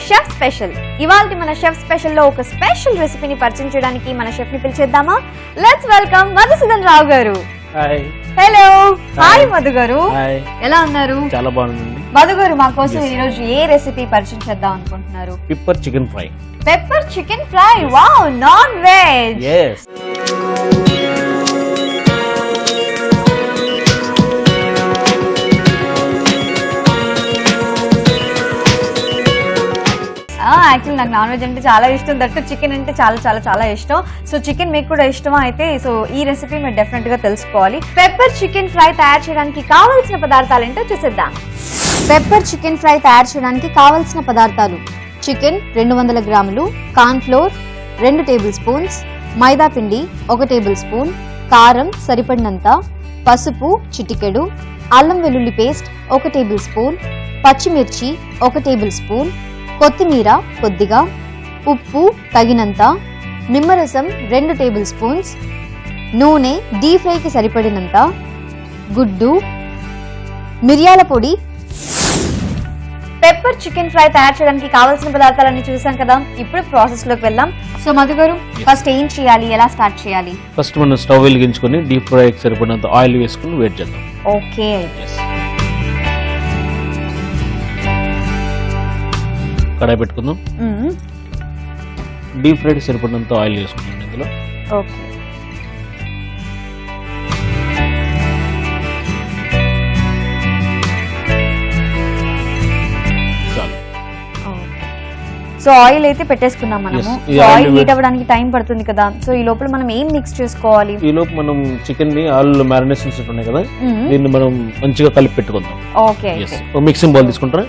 Chef special. ఇవాల్టి మన chef special లో ఒక స్పెషల్ రెసిపీని పరిచయం చేయడానికి మన షెఫ్ ని పిలిచేద్దామా? లెట్స్ వెల్కమ్ మధుసూదన్ రావు గారు. హాయ్. హలో. హాయ్ మధు గారు. హాయ్. ఎలా ఉన్నారు? చాలా బాగుందండి. మధు గారు, మా కోసం ఈ రోజు ఏ రెసిపీ పరిచయం చేద్దాం అనుకుంటున్నారు? Pepper chicken fry. Pepper chicken fry. Wow, non veg. yes. Actually నాకు నాన్ వెజ్ అంటే చాలా ఇష్టం, దట్టు చికెన్ అంటే చాలా చాలా చాలా ఇష్టం. సో చికెన్ మీకు కూడా ఇష్టమా అయితే? సో ఈ రెసిపీ మీరు డెఫినెట్ గా తెలుసుకోవాలి. పెప్పర్ చికెన్ ఫ్రై తయారు చేయడానికి కావాల్సిన పదార్థాలు ఏంటో చూసేద్దాం. పెప్పర్ చికెన్ ఫ్రై తయారు చేయడానికి కావాల్సిన పదార్థాలు: చికెన్ 200 గ్రాములు, కార్న్ ఫ్లోర్ 2 టేబుల్ స్పూన్స్, మైదా పిండి 1 టేబుల్ స్పూన్, కారం సరిపడినంత, పసుపు చిటికెడు, అల్లం వెల్లుల్లి పేస్ట్ 1 టేబుల్ స్పూన్, పచ్చిమిర్చి 1 టేబుల్ స్పూన్, కొత్తిమీర కొద్దిగా, ఉప్పు తగినంత, నిమ్మరసం 2 టేబుల్ స్పూన్స్, నూనె డీప్ ఫ్రైకి సరిపడినంత, గుడ్డు, మిరియాల పొడి. పెప్పర్ చికెన్ ఫ్రై తయారు చేయడానికి కావాల్సిన పదార్థాలన్నీ చూసాం కదా, ఇప్పుడు ప్రాసెస్ లోకి వెళ్దాం. సో మధు గారు, ఫస్ట్ ఏం చేయాలి, ఎలా స్టార్ట్ చేయాలి? ఫస్ట్ మనం స్టవ్ వెలిగించుకొని డీప్ ఫ్రైకి సరిపడినంత ఆయిల్ వేసుకుని వేడి చేద్దాం. ఓకే. కడాయి పెట్టుకుందాం. డీప్ ఫ్రైకి సరిపడినంత ఆయిల్ వేసుకుందాం ఇందులో. ఓకే. చాలు. సో ఆయిల్ అయితే పెట్టేసుకున్నాం మనము. ఆయిల్ హీట్ అవ్వడానికి టైం పడుతుంది కదా, సో ఈ లోపల మనం ఏం మిక్స్ చేసుకోవాలి? ఈ లోపు మనం చికెన్ ని ఆయిల్ మ్యారినేషన్స్ ఉన్నాయి కదా, దీన్ని మనం మంచిగా కలిపి పెట్టుకుందాం. ఓకే. మిక్సింగ్ బౌల్ తీసుకుంటారా?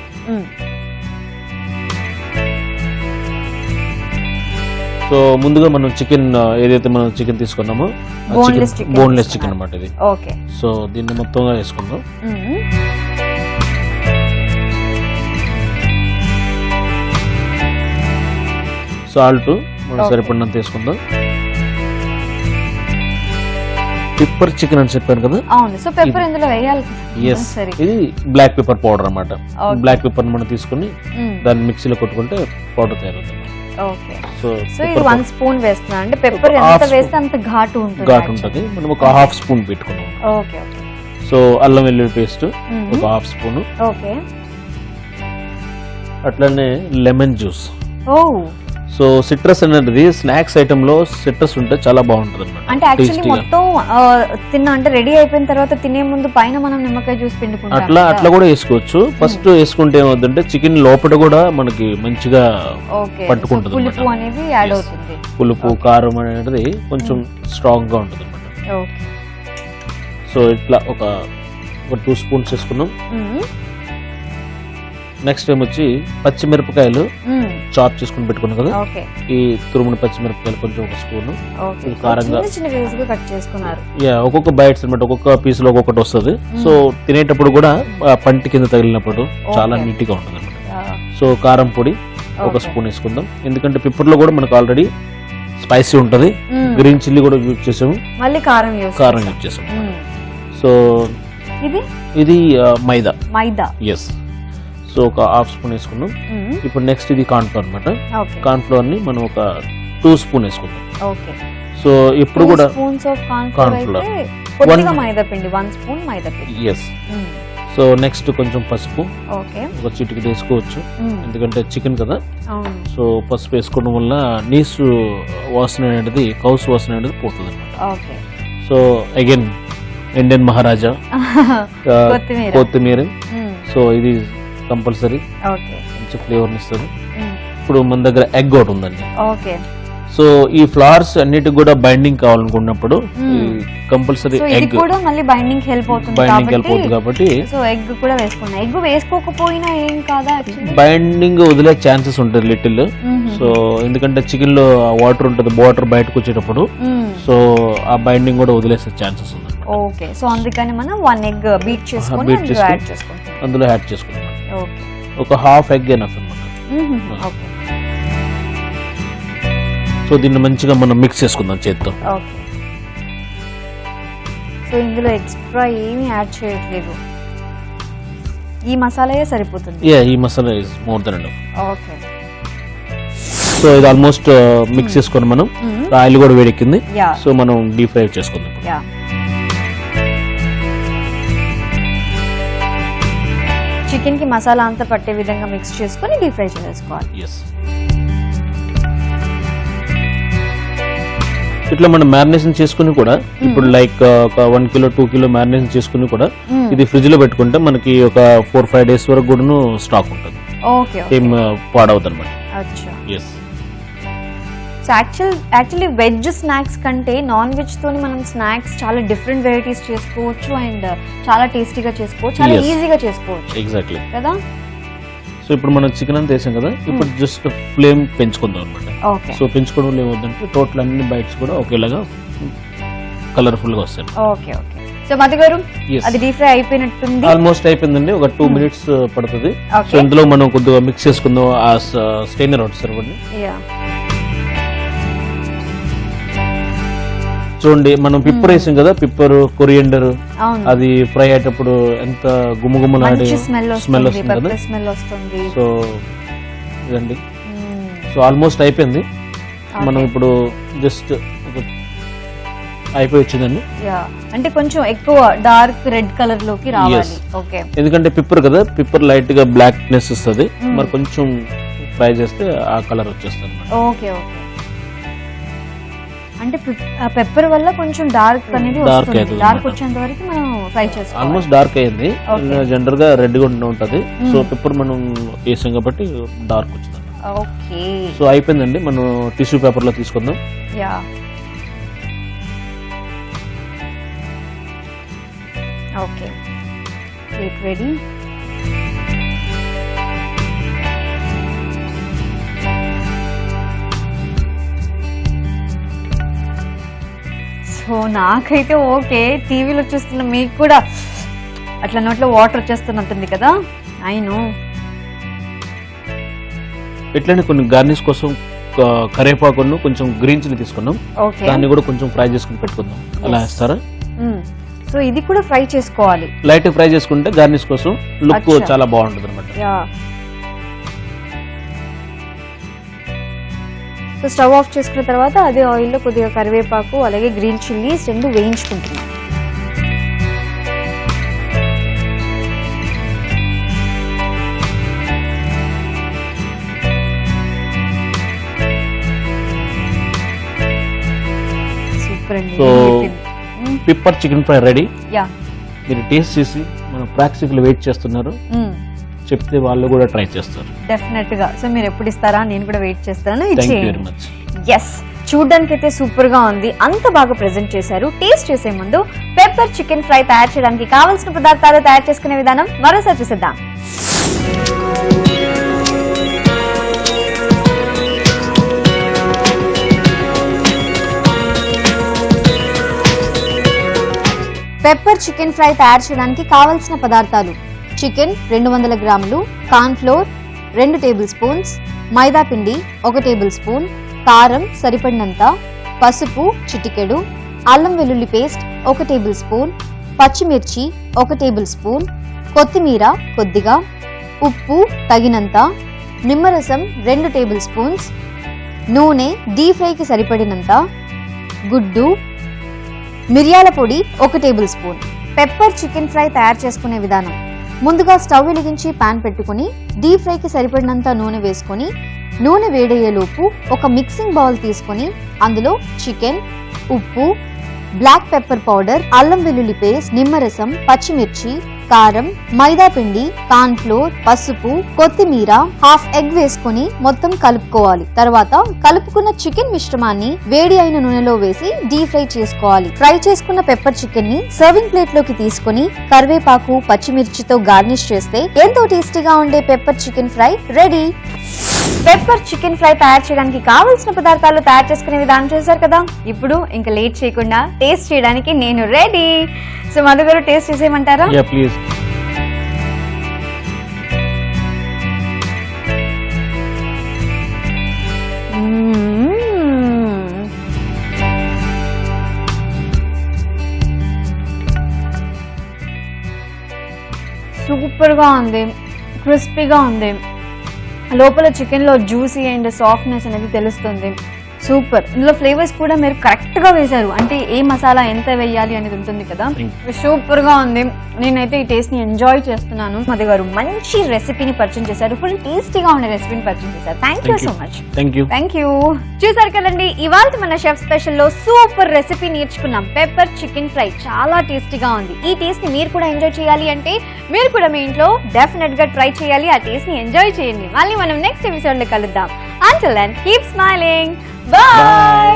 సో ముందుగా మనం చికెన్ ఏదైతే మనం చికెన్ తీసుకున్నామో బోన్లెస్ చికెన్ అన్నమాట ఇది. ఓకే. సో దీన్ని మొత్తంగా వేసుకుందాం. సాల్ట్ మనం సరిపడినంత వేసుకుందాం. పెప్పర్ చికెన్ అని చెప్పాను కదా. అవును. సో పెప్పర్ ఇందులో వేయాలి. ఇది బ్లాక్ పెప్పర్ పౌడర్ అన్నమాట. బ్లాక్ పెప్పర్ మనం తీసుకుని దాన్ని మిక్సీలో కొట్టుకుంటే పౌడర్ తయారవుతుంది. ఓకే. సో ఇది 1 స్పూన్ వేస్తున్నా. అంటే పెప్పర్ ఎంత వేస్తే అంత ఘాటు ఉంటుంది. మనం ఒక హాఫ్ స్పూన్ పెట్టుకున్నాం. ఓకే. ఓకే. సో అల్లం వెల్లుల్లి పేస్ట్ ఒక హాఫ్ స్పూన్. ఓకే. అట్లనే లెమన్ జ్యూస్. ఓ. సో సిట్రస్ అనేది స్నాక్స్ ఐటమ్ లో సిట్రస్ ఉంటే చాలా బాగుంటుంది అన్నమాట. అంటే యాక్చువల్లీ మొత్తం అంటే రెడీ అయిపోయిన తర్వాత తినే ముందు పైన మనం నిమ్మకాయ జ్యూస్ పిండుకుంటాం. అట్లా కూడా వేసుకోవచ్చు. ఫస్ట్ వేసుకుంటే ఏమవుతుందంటే చికెన్ లోపల కూడా మనకి మంచిగా పట్టుకుంటుంది. పులుపు అనేది యాడ్ అవుతుంది. పులుపు కారం అనేది కొంచెం స్ట్రాంగ్ గా ఉంటుంది అన్నమాట. సో ఇట్లా ఒక 2 స్పూన్స్ వేసుకున్నాం. నెక్స్ట్ టైం వచ్చి పచ్చిమిరపకాయలు చాప్ చేసుకుని పెట్టుకున్నాం కదా, ఈ తురుమున పచ్చిమిరపకాయలు కొంచెం 1 స్పూన్ కారంగా కట్ చేసుకున్నారు. ఒక్కొక్క బైట్స్ అనమాట, ఒక్కొక్క పీస్ లో ఒక్కొక్కటి వస్తుంది. సో తినేటప్పుడు కూడా పంటి కింద తగిలినప్పుడు చాలా నీట్ గా ఉంటుంది అనమాట. సో కారం పొడి 1 స్పూన్ వేసుకుందాం, ఎందుకంటే పెప్పర్ లో కూడా మనకు ఆల్రెడీ స్పైసీ ఉంటది. గ్రీన్ చిల్లీ కూడా యూజ్ చేసాము, మళ్ళీ కారం యూజ్ చేసాము. సో ఇది మైదా. ఎస్. సో ఒక హాఫ్ స్పూన్ వేసుకున్నాం. ఇప్పుడు నెక్స్ట్ ఇది కార్న్ ఫ్లోర్ అనమాట. కార్న్ ఫ్లోర్ ని మనం ఒక 2 స్పూన్ వేసుకుందాం. సో ఇప్పుడు కూడా corn flour, yes. So next కొంచెం పసుపు ఒక చిటికెడు వేసుకోవచ్చు, ఎందుకంటే చికెన్ కదా. సో పసుపు వేసుకోవడం వల్ల నీసు వాసన అనేది, కౌసు వాసన అనేది పోతుంది అనమాట. సో అగైన్ ఇండియన్ మహారాజా కొత్తిమీర. సో ఇది కంపల్సరీ మంచి ఫ్లేవర్ ఇస్తుంది. ఇప్పుడు మన దగ్గర ఎగ్ ఒకటి ఉందండి. సో ఈ ఫ్లవర్స్ అన్నిటికి కూడా బైండింగ్ కావాలనుకున్నప్పుడు కంపల్సరీ ఎగ్ బైండింగ్ హెల్ప్ అవుతుంది కాబట్టి ఎగ్ కూడా వేసుకున్నా. ఎగ్ వేసుకోకపోయినా ఏం కాదా? బైండింగ్ వదిలే ఛాన్సెస్ ఉంటుంది లిటిల్. సో ఎందుకంటే చికెన్ లో వాటర్ ఉంటుంది, వాటర్ బయటకు వచ్చేటప్పుడు సో ఆ బైండింగ్ కూడా వదిలేసే ఛాన్సెస్ ఉంది. ఓకే. సో అందుకని మనం 1 ఎగ్ బీట్ చేసుకొని అందులో యాడ్ చేసుకుంటాం. ఒక హాఫ్ ఎగ్ ఎనఫ్ అన్నమాట. సో దీన్ని మంచిగా మనం మిక్స్ చేసుకుందాం చేత్తో. సో ఇందులో ఎక్స్ట్రా ఏమీ యాడ్ చేయట్లేదు, ఈ మసాలాయే సరిపోతుంది. ఈ masala is more than enough. Okay. So ఇది ఆల్మోస్ట్ మిక్స్ చేసుకొని మనం ఆయిల్ కూడా వేడెక్కింది. Yeah. సో మనం డీప్ ఫ్రై చేసుకుందాం. యా చికెన్ కి మసాలా అంతా పట్టే విధంగా మిక్స్ చేసుకొని డీప్ ఫ్రై చేసుకోవాలి. ఎస్, ఇట్లా మనం మ్యారినేషన్ చేసుకుని కూడా ఇప్పుడు లైక్ ఒక 1 కిలో 2 కిలో మ్యారినేషన్ చేసుకుని కూడా ఇది ఫ్రిడ్జ్ లో పెట్టుకుంటే మనకి ఒక 4-5 డేస్ వరకు కూడా స్టాక్ ఉంటుంది. ఓకే ఏం పాడవద్దు అనమాట. అచ్చా. Yes, so actually veg snacks కంటే నాన్ వెజ్ తోని మనం స్నాక్స్ చాలా డిఫరెంట్ వెరైటీస్ చేసుకోవచ్చు అండ్ చాలా టేస్టీగా చేసుకోవచ్చు, చాలా Yes. ఈజీగా చేసుకోవచ్చు ఎగ్జాక్ట్లీ. కదా. సో ఇప్పుడు మనం చికెన్ అంతా వేసాం కదా, ఇప్పుడు జస్ట్ ఫ్లేమ్ పెంచుకుందాం అనమాట. ఓకే సో పెంచుకోవడం వల్ల ఏమవుతుందంటే టోటల్ అన్ని బైట్స్ కూడా ఒకేలాగా కలర్ఫుల్ గా వస్తాయి. Okay okay. సో మధు గారు Yes. అది డీప్ ఫ్రై అయిపోయినట్టుంది. ఆల్మోస్ట్ అయిపోయిందండి, ఒక 2 మినిట్స్ పడుతుంది. Okay. సో ఇందులో మనం కొద్దిగా మిక్స్ చేసుకుందాం. ఆ స్టెయినర్ ఒకటి సరిపడి యా చూడండి, మనం పిప్పర్ వేసాం కదా, పిప్పర్ కొరియండర్ అవును, అది ఫ్రై అయ్యేటప్పుడు ఎంత గుమగుమలాడే మంచి స్మెల్ స్మెల్ వస్తుంది, వస్తుంది కదా. పెప్పర్ స్మెల్ వస్తుంది. సో ఇదండి, సో ఆల్మోస్ట్ అయిపోయింది. మనం ఇప్పుడు జస్ట్ అయిపోయి వచ్చిందండి. యా అంటే కొంచెం ఎక్కువ డార్క్ రెడ్ కలర్ లోకి రావాలి. ఓకే, ఎందుకంటే పిప్పర్ కదా, పిప్పర్ లైట్ గా బ్లాక్నెస్ ఇస్తుంది. మరి కొంచెం ఫ్రై చేస్తే ఆ కలర్ వచ్చేస్తుంది. Okay okay. అంటే పెప్పర్ వల్ల కొంచెం డార్క్ అనేది Dark వస్తుంది. అవుతుంది డార్క్ అన్నమాట. వచ్చేంత వరకు మనం ఫ్రై చేసుకోవాలి. ఆల్మోస్ట్ డార్క్ అయింది. Okay. జనరల్ గా రెడ్ గా ఉంటది. సో పిప్పర్ మనం వేసాం కాబట్టి డార్క్ వచ్చింది. ఓకే, సో అయిపోయిందండి. మనం టిష్యూ పేపర్ లో తీసుకుందాం. Yeah okay, plate ready. So నాకైతే ఓకే, టీవీలో చూస్తున్న మీకు కూడా అట్లా నోట్లో వాటర్ వచ్చేస్తున్నట్టుంది కదా. అయిను ఇట్లనే కొన్ని గార్నిష్ కోసం కరివేపాకును కొంచెం గ్రీన్ చిల్లీ తీసుకున్నాం. ఓకే. దాన్ని కూడా కొంచెం ఫ్రై చేసుకుని పెట్టుకుందాం. అలా వేస్తారా? సో ఇది కూడా ఫ్రై చేసుకోవాలి. లైట్ ఫ్రై చేసుకుంటే గార్నిష్ కోసం లుక్ అచ్చా. చాలా బాగుంటుంది అనమాట. యా సో స్టవ్ ఆఫ్ చేసుకున్న తర్వాత అదే ఆయిల్లో కొద్దిగా కరివేపాకు అలాగే గ్రీన్ చిల్లీస్ రెండు వేయించుకుంటున్నాం. సూపర్ అండి. So pepper chicken fry ready. Yeah మీరు టేస్ట్ చేసి మన ప్రాక్సికల్ వెయిట్ చేస్తున్నారు, చెప్తే వాళ్ళు కూడా ట్రై చేస్తారు. డెఫినెట్ గా. సో మీరు ఎప్పుడు ఇస్తారా, నేను కూడా వెయిట్ చేస్తాను. Thank you very much. Yes, చూడ్డానికి అయితే సూపర్ గా ఉంది, అంత బాగా ప్రెజెంట్ చేశారు. టేస్ట్ చేసే ముందు పెప్పర్ చికెన్ ఫ్రై తయారు చేయడానికి కావాల్సిన పదార్థాలు తయారు చేసుకునే విధానం మరోసారి చూసేద్దాం. పెప్పర్ చికెన్ ఫ్రై తయారు చేయడానికి కావలసిన పదార్థాలు: చికెన్ 200 గ్రాములు, కార్న్ ఫ్లోర్ 2 టేబుల్ స్పూన్స్, మైదా పిండి 1 టేబుల్ స్పూన్, కారం సరిపడినంత, పసుపు చిటికెడు, అల్లం వెల్లుల్లి పేస్ట్ 1 టేబుల్ స్పూన్, పచ్చిమిర్చి 1 టేబుల్ స్పూన్, కొత్తిమీర కొద్దిగా, ఉప్పు తగినంత, నిమ్మరసం 2 టేబుల్ స్పూన్స్, నూనె డీప్ ఫ్రైకి సరిపడినంత, గుడ్డు, మిరియాల పొడి 1 table spoon. Pepper chicken fry తయారు చేసుకునే విధానం: ముందుగా స్టవ్ వెలిగించి పాన్ పెట్టుకుని డీప్ ఫ్రైకి సరిపడినంత నూనె వేసుకొని, నూనె వేడయ్యేలోపు ఒక మిక్సింగ్ బౌల్ తీసుకొని అందులో చికెన్, ఉప్పు, బ్లాక్ పెప్పర్ పౌడర్, అల్లం వెల్లుల్లి పేస్ట్, నిమ్మరసం, పచ్చిమిర్చి, కారం, మైదా పిండి, కార్న్ ఫ్లోర్, పసుపు, కొత్తిమీర, హాఫ్ ఎగ్ వేసుకొని మొత్తం కలుపుకోవాలి. తర్వాత కలుపుకున్న చికెన్ మిశ్రమాన్ని వేడి అయిన నూనెలో వేసి డీప్ ఫ్రై చేసుకోవాలి. ఫ్రై చేసుకున్న పెప్పర్ చికెన్ ని సర్వింగ్ ప్లేట్ లోకి తీసుకొని కరివేపాకు, పచ్చిమిర్చితో గార్నిష్ చేస్తే ఎంతో టేస్టీగా ఉండే pepper chicken fry ready. Pepper chicken fry తయారు చేయడానికి కావలసిన పదార్థాలు తయారు చేసుకునే విధానం చేశారు కదా. ఇప్పుడు ఇంకా లేట్ చేయకుండా టేస్ట్ చేయడానికి నేను రెడీ. సో మధు గారు టేస్ట్ చేసేయమంటారా? Yeah please. సూపర్ గా ఉంది, క్రిస్పీగా ఉంది. లోపల చికెన్ లో జ్యూసీ అండ్ సాఫ్ట్నెస్ అనేది తెలుస్తుంది. సూపర్. ఇందులో ఫ్లేవర్స్ కూడా మీరు కరెక్ట్ గా వేశారు, అంటే ఏ మసాలా ఎంత వేయాలి అనేది ఉంటుంది కదా. సూపర్ గా ఉంది. నేనైతే ఈ టేస్ట్ ని ఎంజాయ్ చేస్తున్నాను. మధు గారు మంచి రెసిపీని పరిచయం చేశారు, ఫుల్ టేస్టీగా ఉండే రెసిపీని పరిచయం చేశారు. Thank you so much. Thank you. చూసారు కదండి, ఇవాళ మన షెఫ్ స్పెషల్ లో సూపర్ రెసిపీ నేర్చుకున్నాం. పెప్పర్ చికెన్ ఫ్రై చాలా టేస్టీగా ఉంది. ఈ టేస్ట్ ని మీరు కూడా ఎంజాయ్ చేయాలి అంటే మీరు కూడా మీ ఇంట్లో డెఫినెట్ గా ట్రై చేయాలి. ఆ టేస్ట్ ని ఎంజాయ్ చేయండి. మళ్ళీ మనం నెక్స్ట్ ఎపిసోడ్ లో కలుద్దాం. Until then, keep smiling. Bye.